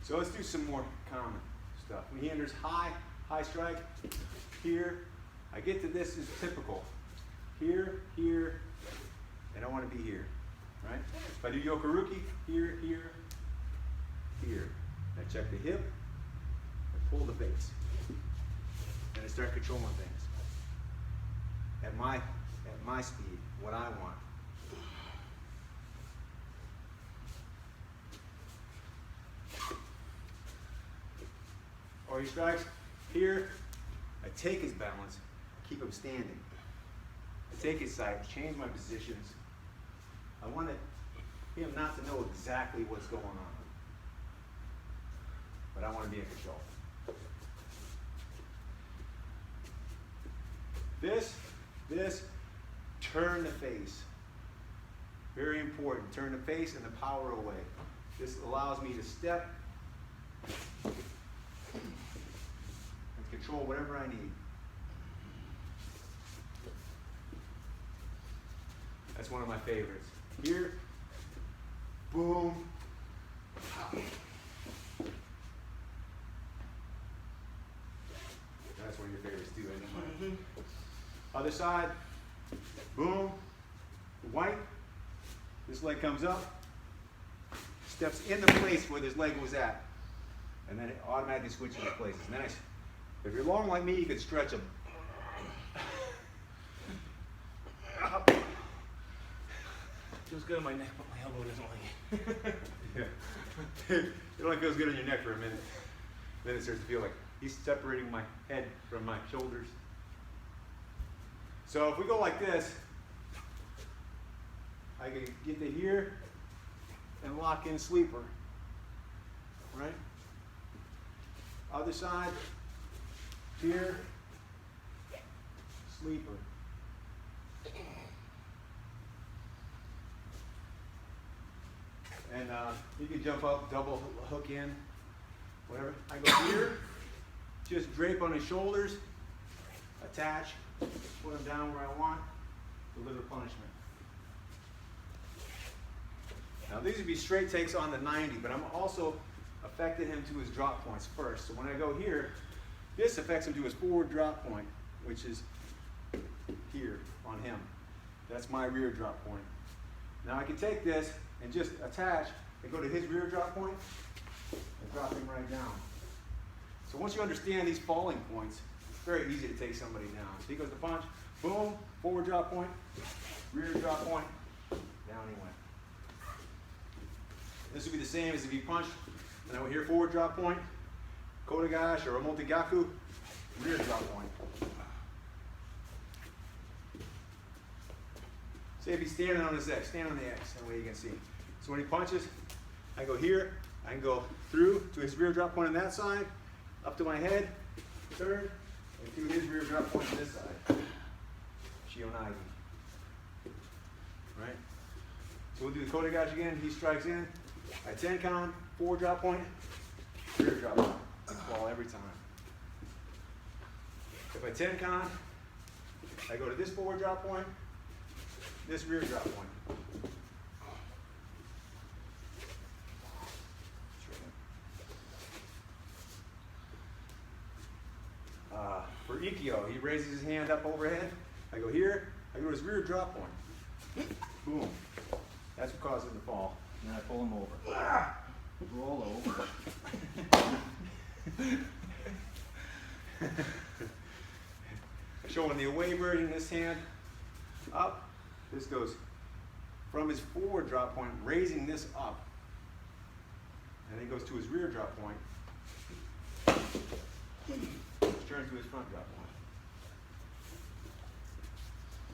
So let's do some more common stuff. When he enters high strike, here, I get to this is typical. Here, here, and I want to be here, right? If I do yokoruki, here, here, here. I check the hip, I pull the face, and I start controlling things at my speed, what I want. Or he strikes here, I take his balance, keep him standing. I take his side, change my positions. I want him not to know exactly what's going on, but I want to be in control. This, turn the face. Very important, turn the face and the power away. This allows me to step and control whatever I need. That's one of my favorites. Here, boom, pow. That's one of your favorites too, isn't it? Other side, boom, white. This leg comes up, steps into place where this leg was at, and then it automatically switches places. Nice. If you're long like me, you could stretch them. Feels good on my neck, but my elbow doesn't like it. Yeah. It only feels good on your neck for a minute. Then it starts to feel like he's separating my head from my shoulders. So if we go like this, I can get to here and lock in sleeper, right? Other side, here, sleeper. And you can jump up, double hook in, whatever. I go here, just drape on his shoulders, attach, put him down where I want, deliver punishment. Now these would be straight takes on the 90, but I'm also affecting him to his drop points first. So when I go here, this affects him to his forward drop point, which is here on him. That's my rear drop point. Now I can take this and just attach and go to his rear drop point and drop him right down. So once you understand these falling points, it's very easy to take somebody down. So he goes to punch, boom, forward drop point, rear drop point, down he went. This would be the same as if you punched, and I would hear forward drop point, kotegaeshi or a multigaku, rear drop point. Say if he's standing on his X, stand on the X, that way you can see. So when he punches, I go here, I can go through to his rear drop point on that side, up to my head, third, and to his rear drop point on this side. Shionagi. Right? So we'll do the kotegaeshi again. He strikes in. I tenkan, forward drop point, rear drop point. I fall every time. If I tenkan, I go to this forward drop point, this rear drop point. For Ikkyo, he raises his hand up overhead. I go here, I go to his rear drop point. Boom. That's what causes him to fall. And then I pull him over. Roll over. Showing the away bird in this hand. Up. This goes from his forward drop point, raising this up. And then goes to his rear drop point. Turns to his front drop point.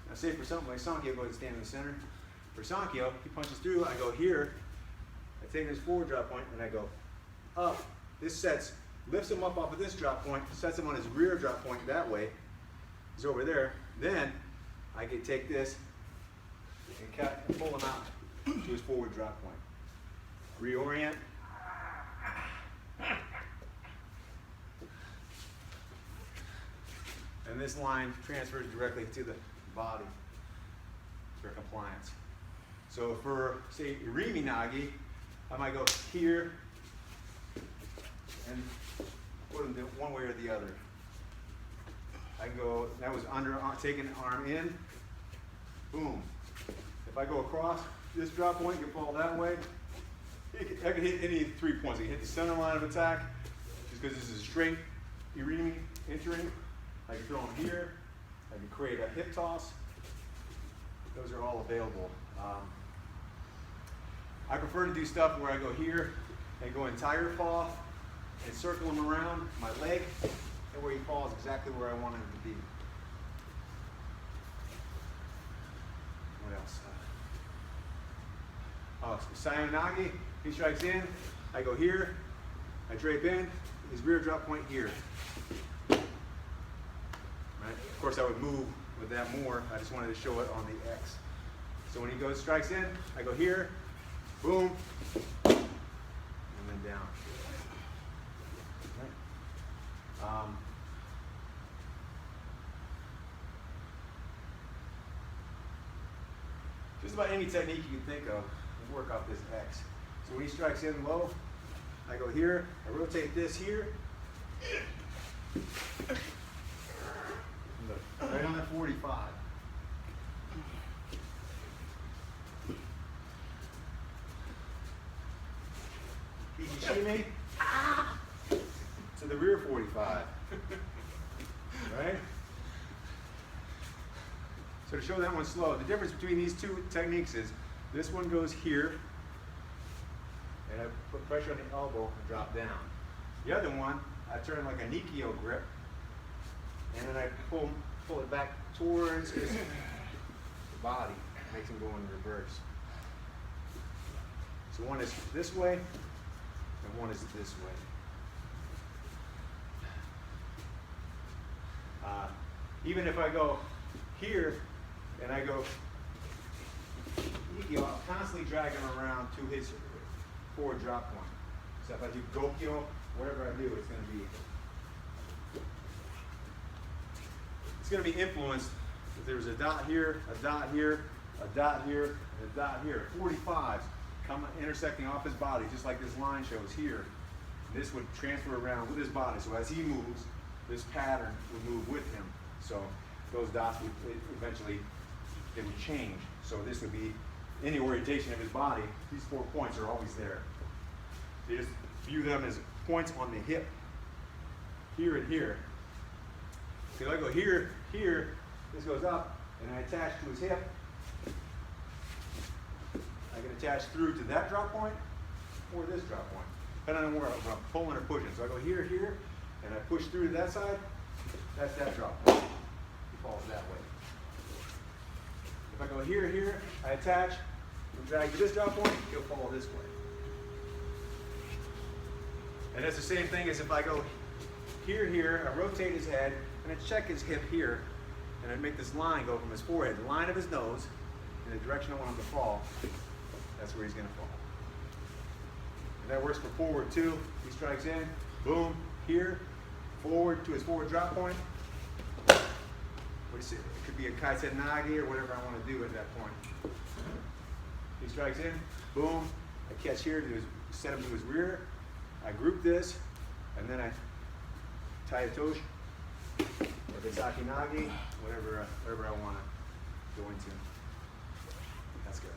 Now say for something like Sankyo, go ahead and stand in the center. For Sankyo, he punches through, I go here, I take his forward drop point, and I go up. This lifts him up off of this drop point, sets him on his rear drop point that way. He's over there. Then I can take this and cut and pull him out to his forward drop point. Reorient. And this line transfers directly to the body for compliance. So for, say, Irimi Nagi, I might go here, and put them one way or the other. I can go, that was under, taking the arm in, boom. If I go across this drop point, you can fall that way. I can hit any 3 points. I can hit the center line of attack, just because this is straight irimi entering. I can throw them here. I can create a hip toss. Those are all available. I prefer to do stuff where I go here and go entire fall and circle him around my leg, and where he falls exactly where I want him to be. What else? Sayonagi, he strikes in, I go here, I drape in, his rear drop point here. Right? Of course, I would move with that more. I just wanted to show it on the X. So when he goes, strikes in, I go here, boom, and then down. Right? Just about any technique you can think of will work off this X. So when he strikes in low, I go here, I rotate this here, right on that 45. Ikijutsu to the rear 45. Right? So to show that one slow, the difference between these two techniques is this one goes here, and I put pressure on the elbow and drop down. The other one, I turn like a Nikio grip, and then I pull it back towards the body, makes him go in reverse. So one is this way, and one is this way. Even if I go here, and I go Nikio, I'm constantly dragging him around to his forward drop point. So if I do Gokyo, whatever I do, it's going to be influenced. If there's a dot here, a dot here, a dot here, and a dot here. 45s come intersecting off his body, just like this line shows here. This would transfer around with his body. So as he moves, this pattern would move with him. So those dots would eventually, they would change. So this would be any orientation of his body. These 4 points are always there. So you just view them as points on the hip, here and here. So if I go here, here, this goes up, and I attach to his hip. I can attach through to that drop point or this drop point, depending on where I'm pulling or pushing. So I go here, here, and I push through to that side. That's that drop point. He falls that way. If I go here, here, I attach and drag to this drop point, he'll fall this way. And that's the same thing as if I go here, here, I rotate his head, and I check his hip here, and I make this line go from his forehead, the line of his nose, in the direction I want him to fall. That's where he's going to fall. And that works for forward too. He strikes in, boom, here, forward to his forward drop point. What is it? It could be a kaisen nagi or whatever I want to do at that point. He strikes in, boom, I catch here to set him to his rear. I group this, and then I tie a tosh, or the saki nagi, whatever I want to go into. That's good.